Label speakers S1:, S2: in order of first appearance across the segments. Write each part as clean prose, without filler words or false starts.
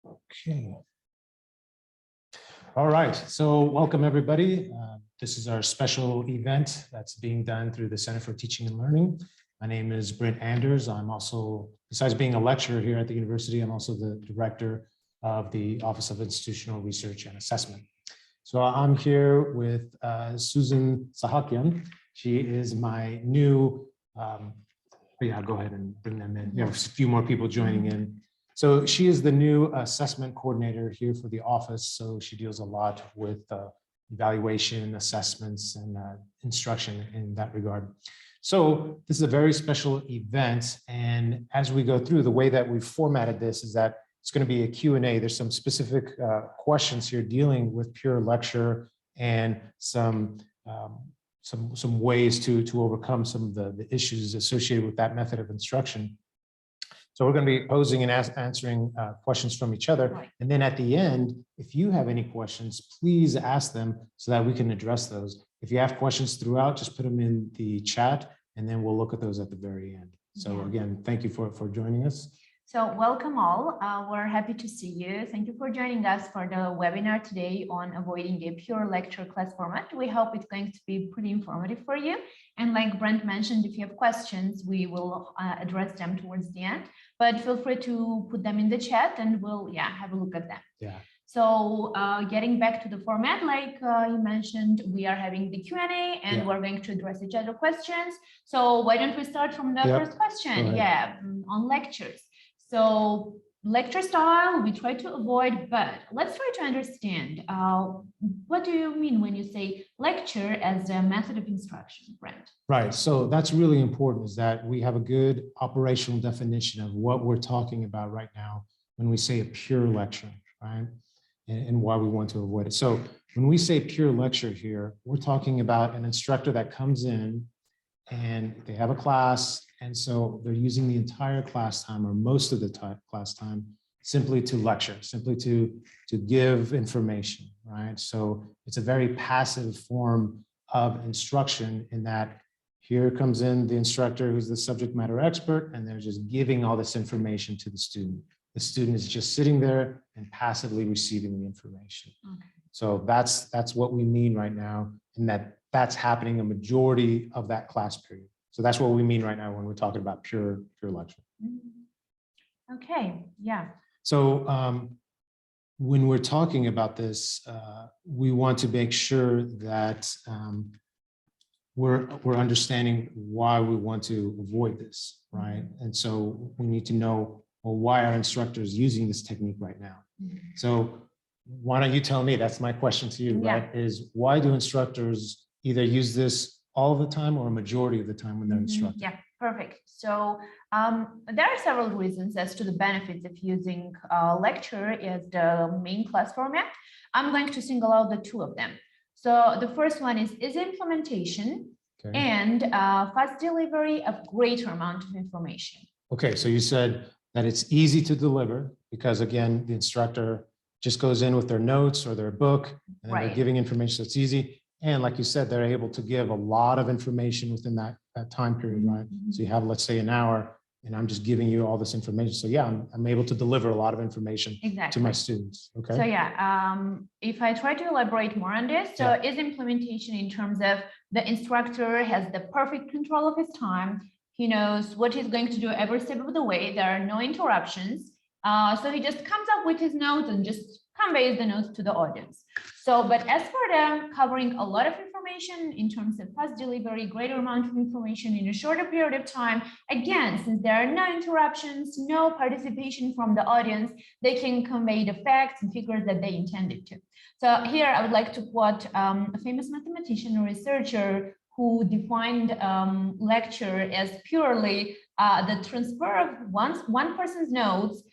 S1: Okay. All right, so welcome everybody. This is our special event that's being done through the Center for Teaching and Learning. My name is Brent. I'm also, besides being a lecturer here at the university, I'm also the director of the Office of Institutional Research and Assessment. So I'm here with Syuzanna Sahakyan. She is my new, yeah, go ahead and bring them in. We have a few more people joining in. So she is the new assessment coordinator here for the office. So she deals a lot with evaluation, assessments, and instruction in that regard. So this is a very special event. And as we go through, the way that we've formatted this is that it's going to be a Q&A. There's some specific questions here dealing with pure lecture and some ways to overcome some of the issues associated with that method of instruction. So we're going to be posing and answering questions from each other. Right. And then at the end, if you have any questions, please ask them so that we can address those. If you have questions throughout, just put them in the chat and then we'll look at those at the very end. So again, thank you for joining us.
S2: So welcome all. We're happy to see you. Thank you for joining us for the webinar today on avoiding a pure lecture class format. We hope it's going to be pretty informative for you. And like Brent mentioned, if you have questions, we will address them towards the end, but feel free to put them in the chat and we'll have a look at them.
S1: Yeah.
S2: So getting back to the format, like you mentioned, we are having the Q&A and we're going to address each other questions. So why don't we start from the first question? On lectures. So lecture style, we try to avoid, but let's try to understand what do you mean when you say lecture as a method of instruction, Brent?
S1: Right, so that's really important, is that we have a good operational definition of what we're talking about right now when we say a pure lecture, right? And why we want to avoid it. So when we say pure lecture here, we're talking about an instructor that comes in and they have a class, and so they're using the entire class time or most of the class time simply to lecture, simply to give information, right? So it's a very passive form of instruction in that here comes in the instructor who's the subject matter expert, and they're just giving all this information to the student. The student is just sitting there and passively receiving the information. Okay. So that's what we mean right now, and that's happening a majority of that class period. So that's what we mean right now when we're talking about pure lecture.
S2: Okay, yeah.
S1: So when we're talking about this, we want to make sure that we're understanding why we want to avoid this, right? And so we need to know, well, why are instructors using this technique right now? So why don't you tell me, that's my question to you, right? Is why do instructors either use this all the time or a majority of the time when they're instructing?
S2: Yeah, perfect. So there are several reasons as to the benefits of using lecture as the main class format. I'm going to single out the two of them. So the first one is implementation and fast delivery of greater amount of information.
S1: Okay, so you said that it's easy to deliver because, again, the instructor just goes in with their notes or their book and they're giving information, so it's easy. And like you said, they're able to give a lot of information within that time period, right? So you have, let's say, an hour, and I'm just giving you all this information. So yeah, I'm able to deliver a lot of information to my students. Okay.
S2: So yeah, if I try to elaborate more on this, so is implementation in terms of the instructor has the perfect control of his time. He knows what he's going to do every step of the way. There are no interruptions. So he just comes up with his notes and just conveys the notes to the audience. So, but as for them covering a lot of information in terms of fast delivery, greater amount of information in a shorter period of time, again, since there are no interruptions, no participation from the audience, they can convey the facts and figures that they intended to. So here I would like to quote a famous mathematician and researcher who defined lecture as purely the transfer of one person's notes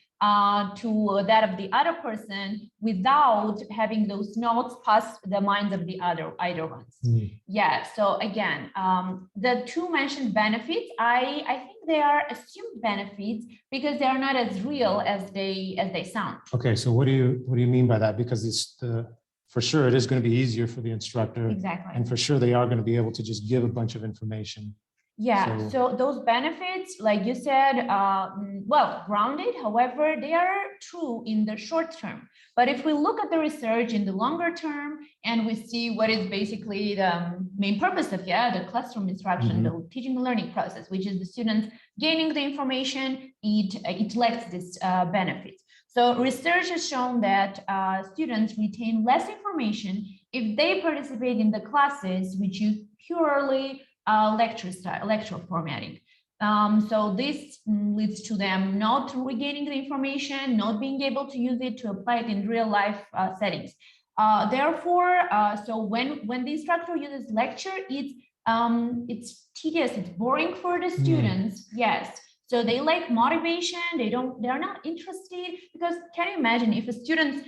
S2: to that of the other person without having those notes pass the minds of the either ones. Yeah, so again, the two mentioned benefits, I think they are assumed benefits because they are not as real as they sound.
S1: Okay, so what do you mean by that? Because it's for sure it is going to be easier for the instructor.
S2: Exactly.
S1: And for sure they are going to be able to just give a bunch of information.
S2: Yeah, so those benefits, like you said, well, grounded, however, they are true in the short term. But if we look at the research in the longer term and we see what is basically the main purpose of the classroom instruction, the teaching and learning process, which is the students gaining the information, it lacks this benefits. So research has shown that students retain less information if they participate in the classes which use purely lecture formatting. So this leads to them not regaining the information, not being able to use it to apply it in real life settings. Therefore, so when the instructor uses lecture, it's tedious, it's boring for the students. Yes. So they lack motivation. They're not interested, because can you imagine if a student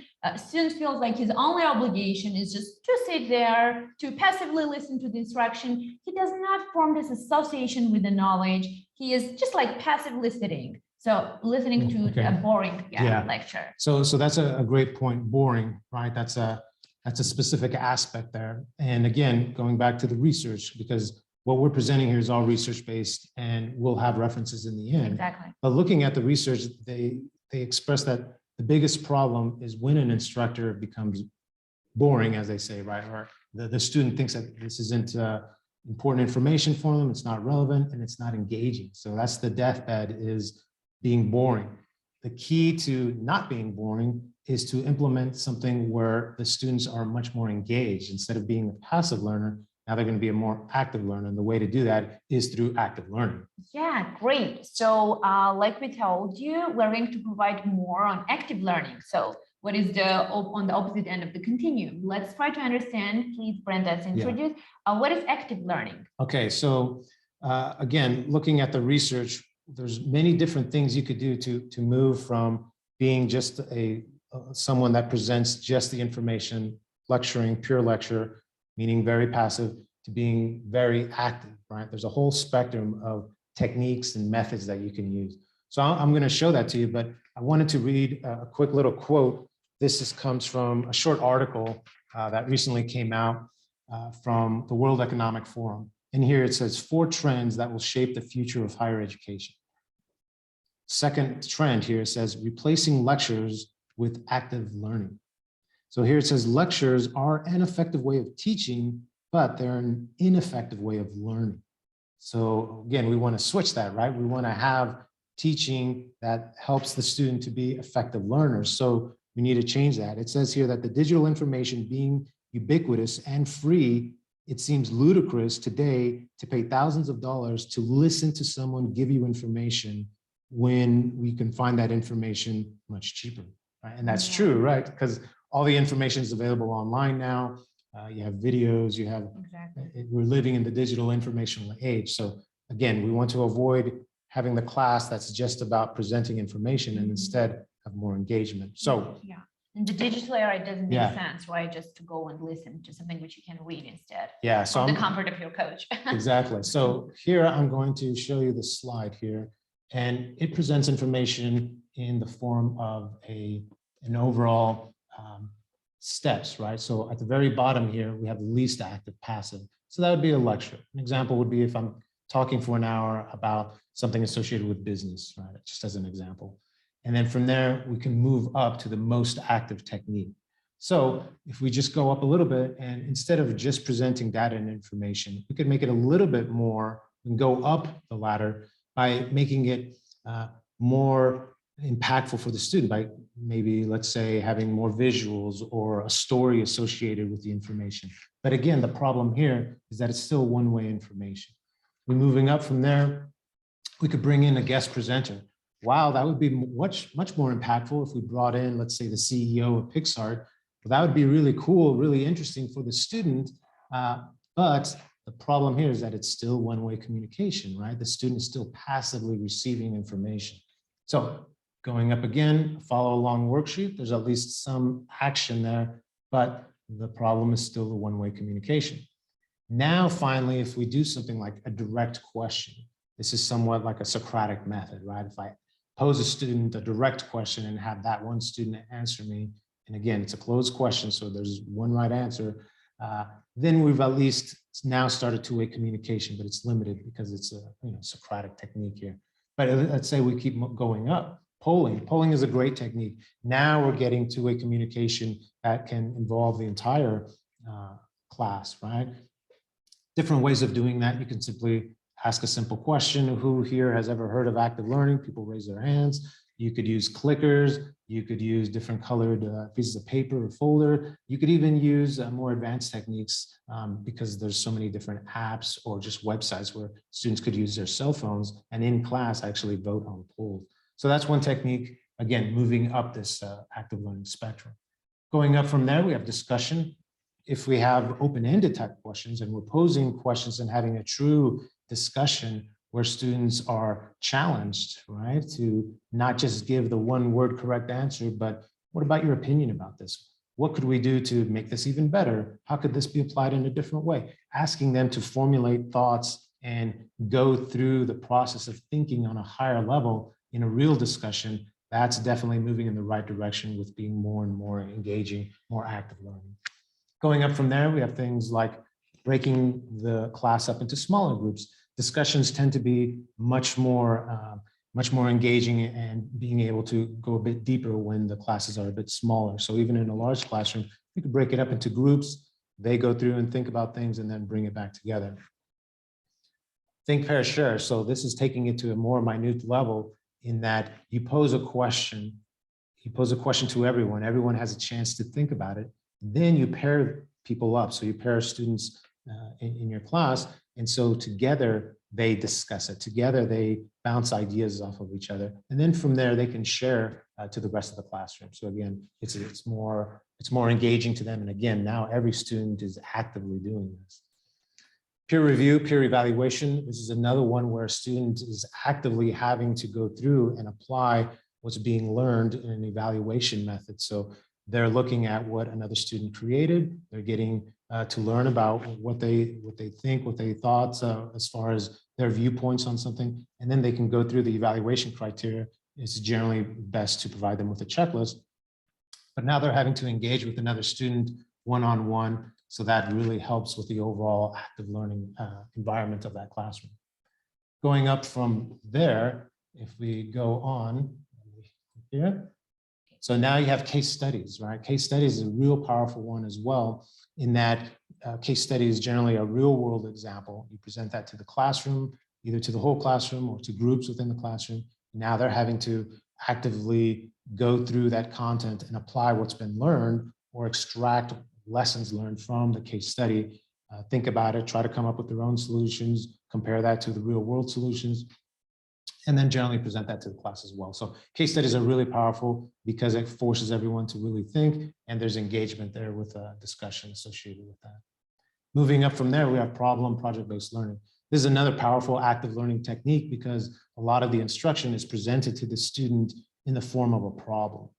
S2: feels like his only obligation is just to sit there to passively listen to the instruction. He does not form this association with the knowledge. He is just like passively sitting. So listening to a boring lecture.
S1: So that's a great point. Boring, right? That's a specific aspect there. And again, going back to the research, because what we're presenting here is all research-based, and we'll have references in the end.
S2: Exactly.
S1: But looking at the research, they express that the biggest problem is when an instructor becomes boring, as they say, right? Or the student thinks that this isn't important information for them, it's not relevant, and it's not engaging. So that's the deathbed, is being boring. The key to not being boring is to implement something where the students are much more engaged. Instead of being a passive learner, now they're going to be a more active learner. And the way to do that is through active learning.
S2: Yeah, great. So like we told you, we're going to provide more on active learning. So what is on the opposite end of the continuum? Let's try to understand, please, Brent, as introduced, what is active learning?
S1: Okay, so again, looking at the research, there's many different things you could do to move from being just someone that presents just the information, lecturing, pure lecture, meaning very passive, to being very active, right? There's a whole spectrum of techniques and methods that you can use. So I'm going to show that to you, but I wanted to read a quick little quote. This comes from a short article that recently came out from the World Economic Forum. And here it says 4 trends that will shape the future of higher education. Second trend here says replacing lectures with active learning. So here it says lectures are an effective way of teaching, but they're an ineffective way of learning. So again, we want to switch that, right? We want to have teaching that helps the student to be effective learners. So we need to change that. It says here that the digital information being ubiquitous and free, it seems ludicrous today to pay thousands of dollars to listen to someone give you information when we can find that information much cheaper, right? And that's true, right? Because all the information is available online now. You have videos, you have, we're living in the digital informational age. So again, we want to avoid having the class that's just about presenting information and instead have more engagement. So
S2: in the digital era, it doesn't make sense, right? Just to go and listen to something which you can read instead.
S1: Yeah, so
S2: the comfort of your coach.
S1: Exactly. So here I'm going to show you the slide here, and it presents information in the form of an overall steps, right? So at the very bottom here, we have least active passive. So that would be a lecture. An example would be if I'm talking for an hour about something associated with business, right? Just as an example. And then from there, we can move up to the most active technique. So if we just go up a little bit, and instead of just presenting data and information, we could make it a little bit more and go up the ladder by making it more impactful for the student, by maybe, let's say, having more visuals or a story associated with the information. But again, the problem here is that it's still one-way information. We're moving up from there, we could bring in a guest presenter. Wow, that would be much more impactful if we brought in, let's say, the CEO of Pixar. Well, that would be really cool, really interesting for the student. But the problem here is that it's still one-way communication, right? The student is still passively receiving information. So going up again, follow along worksheet, there's at least some action there, but the problem is still the one-way communication. Now, finally, if we do something like a direct question, this is somewhat like a Socratic method, right? If I pose a student a direct question and have that one student answer me, and again, it's a closed question, so there's one right answer, then we've at least now started two-way communication, but it's limited because it's a Socratic technique here. But let's say we keep going up. Polling is a great technique. Now we're getting two-way communication that can involve the entire class, right? Different ways of doing that. You can simply ask a simple question. Who here has ever heard of active learning? People raise their hands. You could use clickers. You could use different colored pieces of paper or folder. You could even use more advanced techniques because there's so many different apps or just websites where students could use their cell phones and in class actually vote on polls. So that's one technique, again, moving up this active learning spectrum. Going up from there, we have discussion. If we have open-ended type questions and we're posing questions and having a true discussion where students are challenged, right, to not just give the one word correct answer, but what about your opinion about this? What could we do to make this even better? How could this be applied in a different way? Asking them to formulate thoughts and go through the process of thinking on a higher level in a real discussion, that's definitely moving in the right direction with being more and more engaging, more active learning. Going up from there, we have things like breaking the class up into smaller groups. Discussions tend to be much more engaging and being able to go a bit deeper when the classes are a bit smaller. So even in a large classroom, you could break it up into groups. They go through and think about things and then bring it back together. Think, pair, share. So this is taking it to a more minute level in that you pose a question. You pose a question to everyone. Everyone has a chance to think about it. Then you pair people up. So you pair students in your class. And so together they discuss it. Together they bounce ideas off of each other. And then from there they can share to the rest of the classroom. So again, it's more engaging to them. And again, now every student is actively doing this. Peer review, peer evaluation. This is another one where a student is actively having to go through and apply what's being learned in an evaluation method. So they're looking at what another student created. They're getting to learn about what they think, what they thought as far as their viewpoints on something. And then they can go through the evaluation criteria. It's generally best to provide them with a checklist. But now they're having to engage with another student one-on-one. So that really helps with the overall active learning environment of that classroom. Going up from there, if we go on here. So now you have case studies, right? Case studies is a real powerful one as well, in that case study is generally a real world example. You present that to the classroom, either to the whole classroom or to groups within the classroom. Now they're having to actively go through that content and apply what's been learned or extract lessons learned from the case study. Think about it, try to come up with their own solutions, compare that to the real world solutions, and then generally present that to the class as well. So case studies are really powerful because it forces everyone to really think, and there's engagement there with a discussion associated with that. Moving up from there, we have project-based learning. This is another powerful active learning technique because a lot of the instruction is presented to the student in the form of a problem.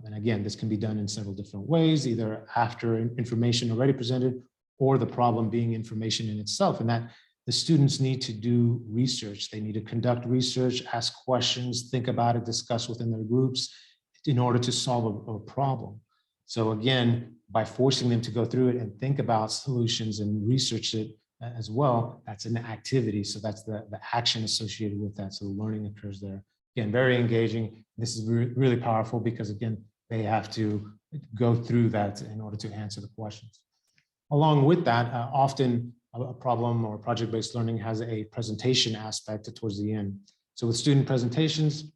S1: And again, this can be done in several different ways, either after information already presented or the problem being information in itself. And that the students need to do research. They need to conduct research, ask questions, think about it, discuss within their groups in order to solve a problem. So again, by forcing them to go through it and think about solutions and research it as well, that's an activity. So that's the action associated with that. So the learning occurs there. Again, very engaging. This is really powerful because again, they have to go through that in order to answer the questions. Along with that, often a problem or project-based learning has a presentation aspect towards the end. So with student presentations,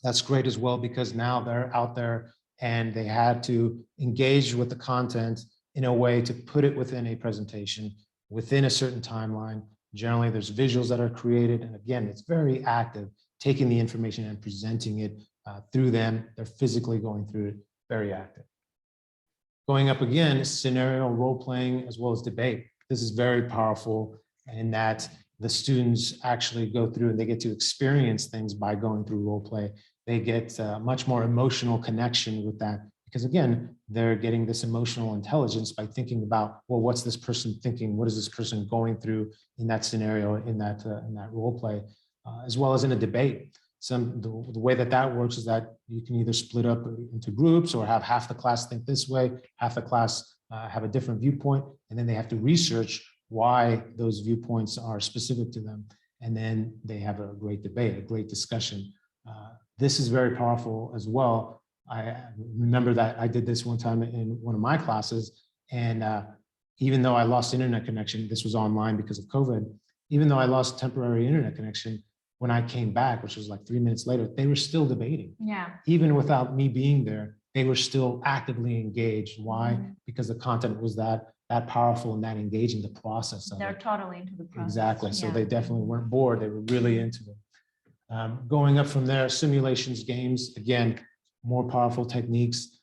S1: that's great as well because now they're out there and they had to engage with the content in a way to put it within a presentation, within a certain timeline. Generally, there's visuals that are created. And again, it's very active, taking the information and presenting it through them. They're physically going through it, very active. Going up again, scenario role-playing as well as debate. This is very powerful in that the students actually go through and they get to experience things by going through role play. They get much more emotional connection with that because again, they're getting this emotional intelligence by thinking about, well, what's this person thinking? What is this person going through in that scenario, in that role play, as well as in a debate. The way that works is that you can either split up into groups or have half the class think this way, half the class have a different viewpoint, and then they have to research why those viewpoints are specific to them. And then they have a great debate, a great discussion. This is very powerful as well. I remember that I did this one time in one of my classes, and even though I lost internet connection, this was online because of COVID, even though I lost temporary internet connection, when I came back, which was like 3 minutes later, they were still debating.
S2: Yeah.
S1: Even without me being there, they were still actively engaged. Why? Because the content was that powerful and that engaging, the process of
S2: They're
S1: it.
S2: totally into the process.
S1: Exactly. So
S2: Yeah.
S1: they definitely weren't bored. They were really into it. Going up from there, simulations, games, again, more powerful techniques,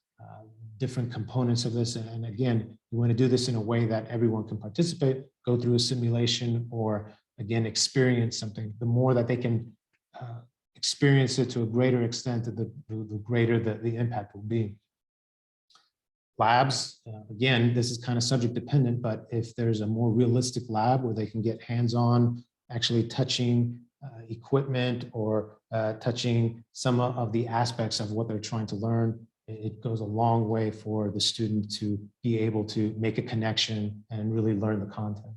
S1: different components of this. And again, you want to do this in a way that everyone can participate, go through a simulation, or again, experience something. The more that they can experience it to a greater extent, the greater the impact will be. Labs, again, this is kind of subject dependent, but if there's a more realistic lab where they can get hands-on, actually touching equipment or touching some of the aspects of what they're trying to learn, it goes a long way for the student to be able to make a connection and really learn the content.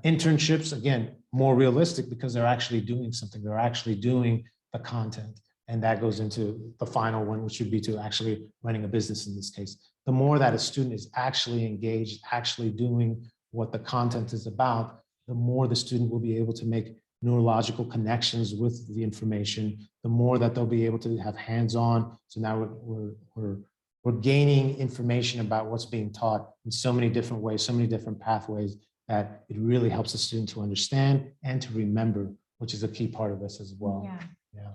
S1: Internships, again, more realistic because they're actually doing something. They're actually doing the content. And that goes into the final one, which would be to actually running a business in this case. The more that a student is actually engaged, actually doing what the content is about, the more the student will be able to make neurological connections with the information, the more that they'll be able to have hands-on. So now we're gaining information about what's being taught in so many different ways, so many different pathways, that it really helps the student to understand and to remember, which is a key part of this as well.
S2: Yeah.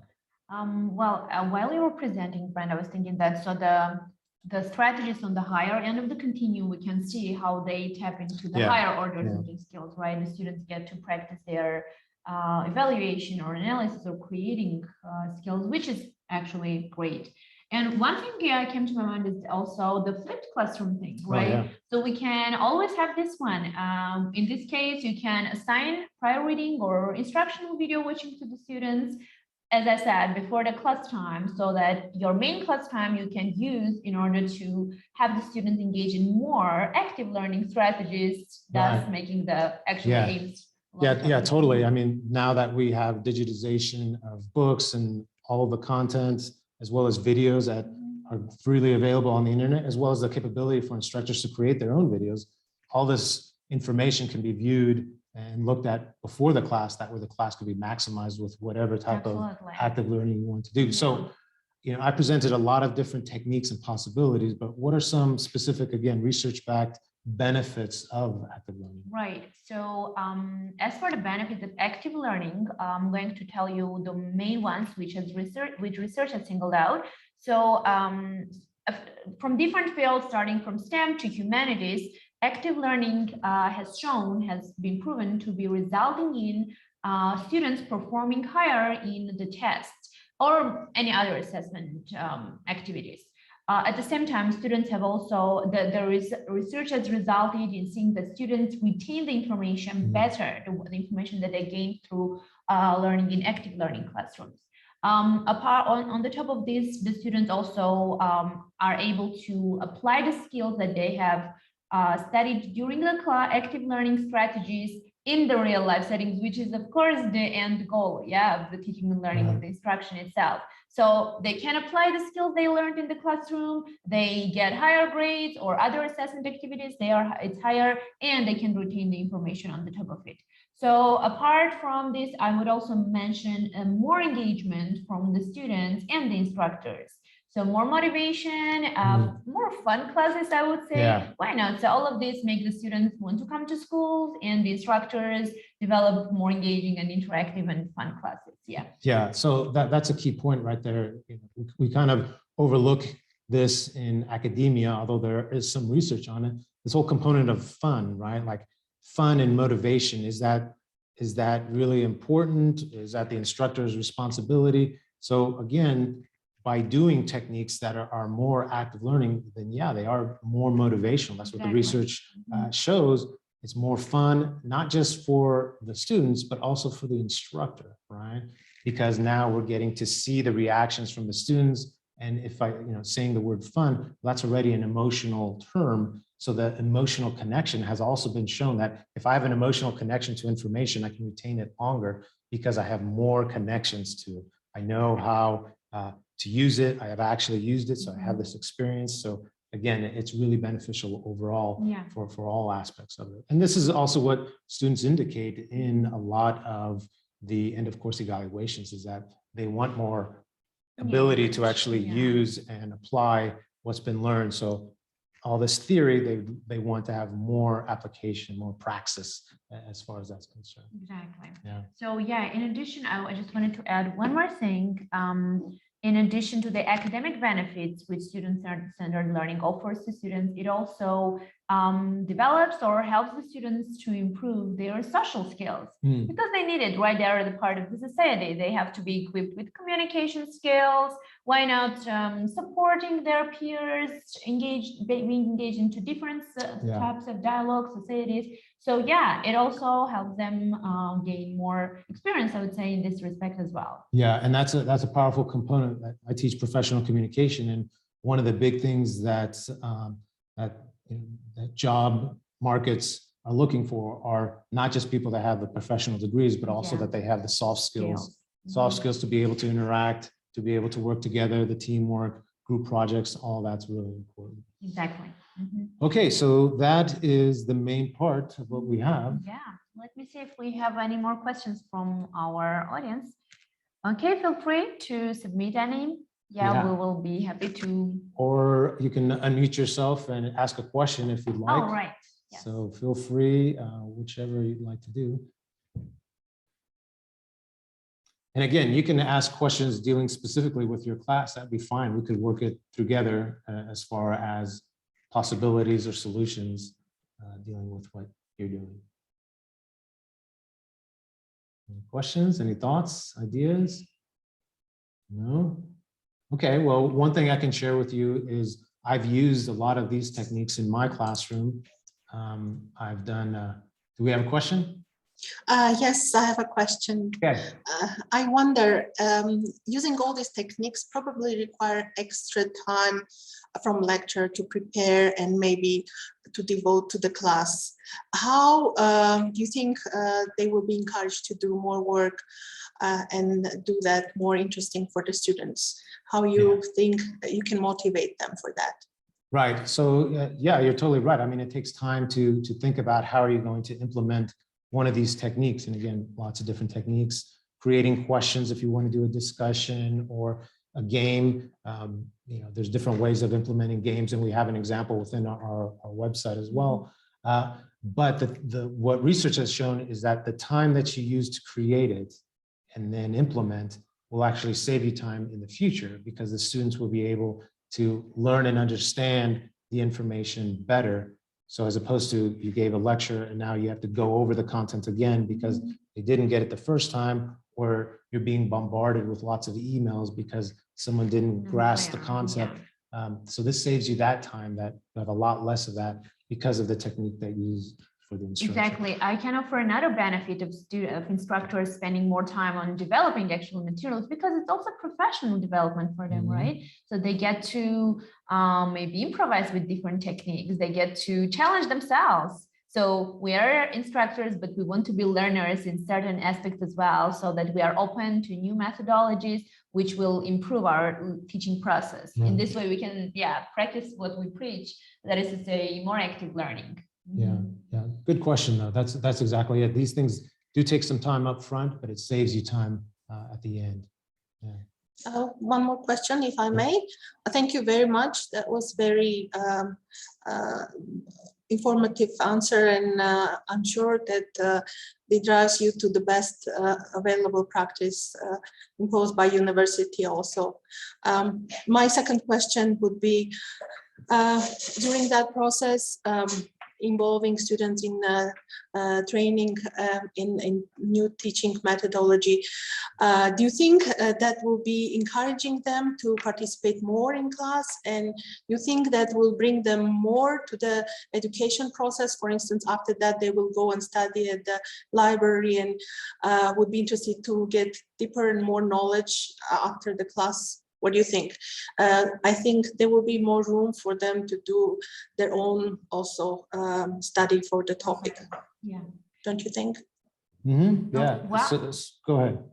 S2: While you were presenting, Brent, I was thinking that so the strategies on the higher end of the continuum, we can see how they tap into the higher order thinking skills, right? The students get to practice their evaluation or analysis or creating skills, which is actually great. And one thing I came to my mind is also the flipped classroom thing, right?
S1: Oh, yeah.
S2: So we can always have this one. In this case, you can assign prior reading or instructional video watching to the students, as I said, before the class time, so that your main class time you can use in order to have the students engage in more active learning strategies, thus making the actual aims.
S1: Yeah, totally. I mean, now that we have digitization of books and all of the content, as well as videos that are freely available on the internet, as well as the capability for instructors to create their own videos, all this information can be viewed and looked at before the class. That way the class could be maximized with whatever type of active learning you want to do. So, you know, I presented a lot of different techniques and possibilities, but what are some specific, again, research-backed benefits of active learning?
S2: Right. So as for the benefits of active learning, I'm going to tell you the main ones which research has singled out. So from different fields, starting from STEM to humanities, active learning has been proven to be resulting in students performing higher in the tests or any other assessment activities. At the same time, students have also, research has resulted in seeing that students retain the information better, the information that they gain through learning in active learning classrooms. On the top of this, the students also are able to apply the skills that they have studied during the active learning strategies in the real life settings, which is of course the end goal, of the teaching and learning of the instruction itself. So they can apply the skills they learned in the classroom, they get higher grades or other assessment activities, it's higher, and they can retain the information on the top of it. So apart from this, I would also mention more engagement from the students and the instructors. So more motivation, more fun classes, I would say. Why not? So all of this make the students want to come to schools, and the instructors develop more engaging and interactive and fun classes. Yeah.
S1: So that's a key point right there. We kind of overlook this in academia, although there is some research on it. This whole component of fun, right? Like fun and motivation, is that really important? Is that the instructor's responsibility? So again, by doing techniques that are more active learning, then they are more motivational. That's what the research shows. It's more fun, not just for the students, but also for the instructor, right? Because now we're getting to see the reactions from the students. And if saying the word fun, that's already an emotional term. So the emotional connection has also been shown that if I have an emotional connection to information, I can retain it longer because I have more connections to it. I know how to use it. I have actually used it, so I have this experience. So again, it's really beneficial overall for all aspects of it. And this is also what students indicate in a lot of the end of course evaluations, is that they want more ability to actually use and apply what's been learned. So all this theory, they want to have more application, more praxis as far as that's concerned.
S2: Exactly.
S1: Yeah.
S2: So yeah, in addition, I just wanted to add one more thing. In addition to the academic benefits which student-centered learning offers to students, it also develops or helps the students to improve their social skills because they need it, right? They are the part of the society. They have to be equipped with communication skills. Why not supporting their peers, being engaged into different types of dialogue, societies. So yeah, it also helps them gain more experience, I would say, in this respect as well.
S1: Yeah, and that's a powerful component. I teach professional communication, and one of the big things that job markets are looking for are not just people that have the professional degrees, but also that they have the soft skills to be able to interact, to be able to work together, the teamwork, group projects, all that's really important.
S2: Exactly.
S1: Okay, so that is the main part of what we have.
S2: Yeah, let me see if we have any more questions from our audience. Okay, feel free to submit any. We will be happy to.
S1: Or you can unmute yourself and ask a question if you'd like.
S2: Oh, right.
S1: Yes. So feel free, whichever you'd like to do. And again, you can ask questions dealing specifically with your class. That'd be fine. We could work it together as far as possibilities or solutions dealing with what you're doing. Any questions, any thoughts, ideas? No? Okay, well, one thing I can share with you is I've used a lot of these techniques in my classroom. I've done, do we have a question?
S3: Yes, I have a question.
S1: Okay.
S3: I wonder, using all these techniques probably require extra time from lecture to prepare and maybe to devote to the class. How do you think they will be encouraged to do more work and do that more interesting for the students? How you think you can motivate them for that?
S1: Right. So yeah, you're totally right. I mean, it takes time to think about how are you going to implement one of these techniques. And again, lots of different techniques, creating questions if you want to do a discussion or a game. You know, there's different ways of implementing games, and we have an example within our website as well. But what research has shown is that the time that you use to create it and then implement will actually save you time in the future, because the students will be able to learn and understand the information better. So as opposed to you gave a lecture and now you have to go over the content again because they didn't get it the first time, or you're being bombarded with lots of emails because someone didn't grasp the concept. So this saves you that time, that you have a lot less of that because of the technique that you use for the instruction.
S2: Exactly. I can offer another benefit of instructors spending more time on developing actual materials, because it's also professional development for them, right? So they get to maybe improvise with different techniques. They get to challenge themselves. So we are instructors, but we want to be learners in certain aspects as well, so that we are open to new methodologies, which will improve our teaching process. In this way, we can, practice what we preach. That is to say, more active learning.
S1: Yeah. Good question, though. That's exactly it. These things do take some time up front, but it saves you time at the end.
S3: One more question, if I may. Thank you very much. That was very informative answer, and I'm sure that it drives you to the best available practice imposed by university also. My second question would be, during that process, involving students in training in new teaching methodology, do you think that will be encouraging them to participate more in class, and you think that will bring them more to the education process? For instance, after that they will go and study at the library and would be interested to get deeper and more knowledge after the class What do you think? I think there will be more room for them to do their own also study for the topic.
S2: Yeah.
S3: Don't you think?
S1: Yeah.
S2: Wow.
S1: Go ahead.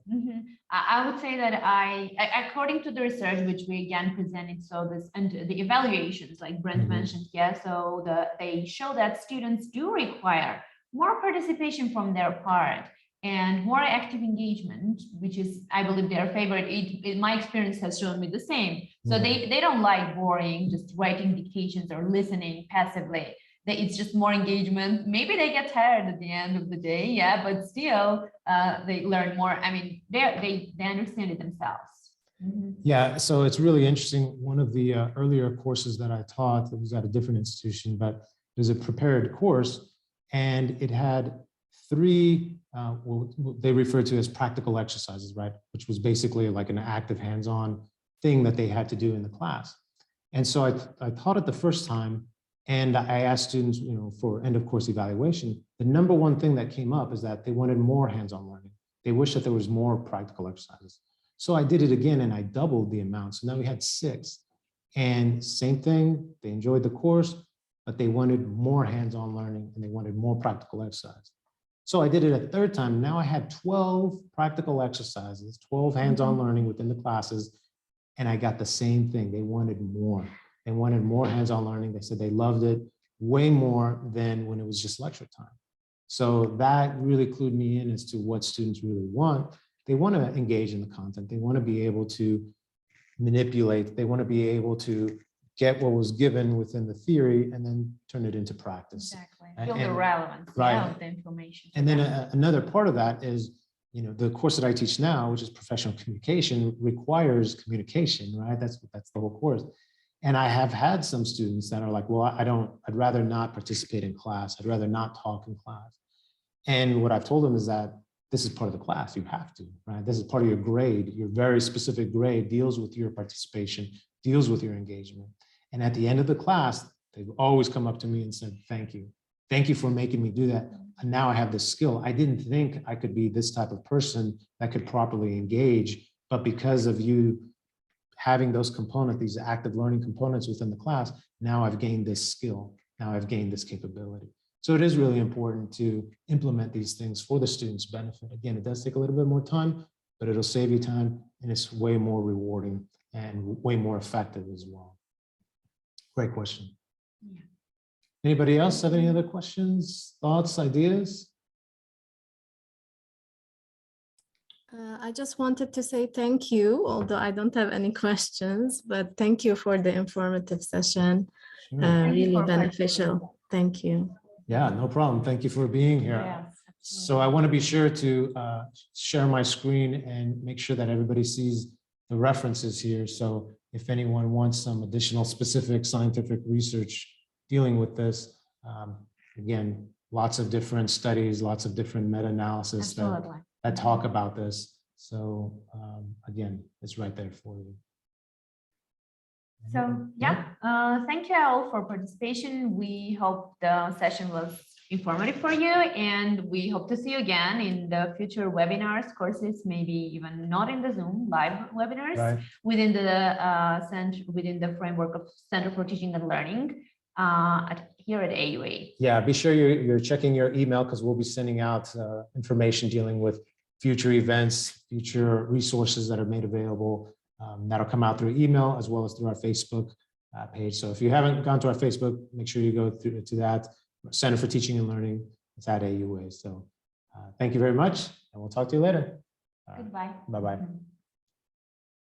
S2: I would say that according to the research, which we again presented, so this and the evaluations, like Brent mentioned, so they show that students do require more participation from their part and more active engagement, which is, I believe, their favorite. My experience has shown me the same. So they don't like boring, just writing dictations or listening passively. It's just more engagement. Maybe they get tired at the end of the day, yeah, but still they learn more. I mean, they understand it themselves.
S1: Yeah, so it's really interesting. One of the earlier courses that I taught, it was at a different institution, but it was a prepared course, and it had three, what they refer to as practical exercises, right? Which was basically like an active hands-on thing that they had to do in the class. And so I taught it the first time, and I asked students, for end of course evaluation, the number one thing that came up is that they wanted more hands-on learning. They wish that there was more practical exercises. So I did it again and I doubled the amount. So now we had 6. And same thing, they enjoyed the course, but they wanted more hands-on learning and they wanted more practical exercise. So I did it a third time. Now I had 12 practical exercises, 12 hands-on learning within the classes, and I got the same thing. They wanted more. They wanted more hands-on learning. They said they loved it way more than when it was just lecture time. So that really clued me in as to what students really want. They want to engage in the content. They want to be able to manipulate. They want to be able to get what was given within the theory and then turn it into practice.
S2: Exactly. Feel the relevance of the information.
S1: And then another part of that is, the course that I teach now, which is professional communication, requires communication, right? That's the whole course. And I have had some students that are like, well, I'd rather not participate in class. I'd rather not talk in class. And what I've told them is that this is part of the class. You have to, right? This is part of your grade. Your very specific grade deals with your participation, deals with your engagement. And at the end of the class, they've always come up to me and said, thank you. Thank you for making me do that. And now I have this skill. I didn't think I could be this type of person that could properly engage, but because of you having those components, these active learning components within the class, now I've gained this skill. Now I've gained this capability. So it is really important to implement these things for the students' benefit. Again, it does take a little bit more time, but it'll save you time and it's way more rewarding and way more effective as well. Great question.
S2: Yeah.
S1: Anybody else have any other questions, thoughts, ideas?
S4: I just wanted to say thank you, although I don't have any questions, but thank you for the informative session.
S1: Sure.
S4: Really beneficial. Thank you.
S1: Yeah, no problem. Thank you for being here.
S2: Yes,
S1: so I want to be sure to share my screen and make sure that everybody sees the references here. So if anyone wants some additional specific scientific research dealing with this, again, lots of different studies, lots of different meta-analysis that talk about this. So again, it's right there for you.
S2: So yeah, thank you all for participation. We hope the session was informative for you, and we hope to see you again in the future webinars, courses, maybe even not in the Zoom live webinars, within the framework of Center for Teaching and Learning here at AUA. Yeah,
S1: be sure you're checking your email, because we'll be sending out information dealing with future events, future resources that are made available. That'll come out through email as well as through our Facebook page. So if you haven't gone to our Facebook, make sure you go through to that Center for Teaching and Learning. It's at AUA. So thank you very much, and we'll talk to you later.
S2: Goodbye.
S1: Bye-bye.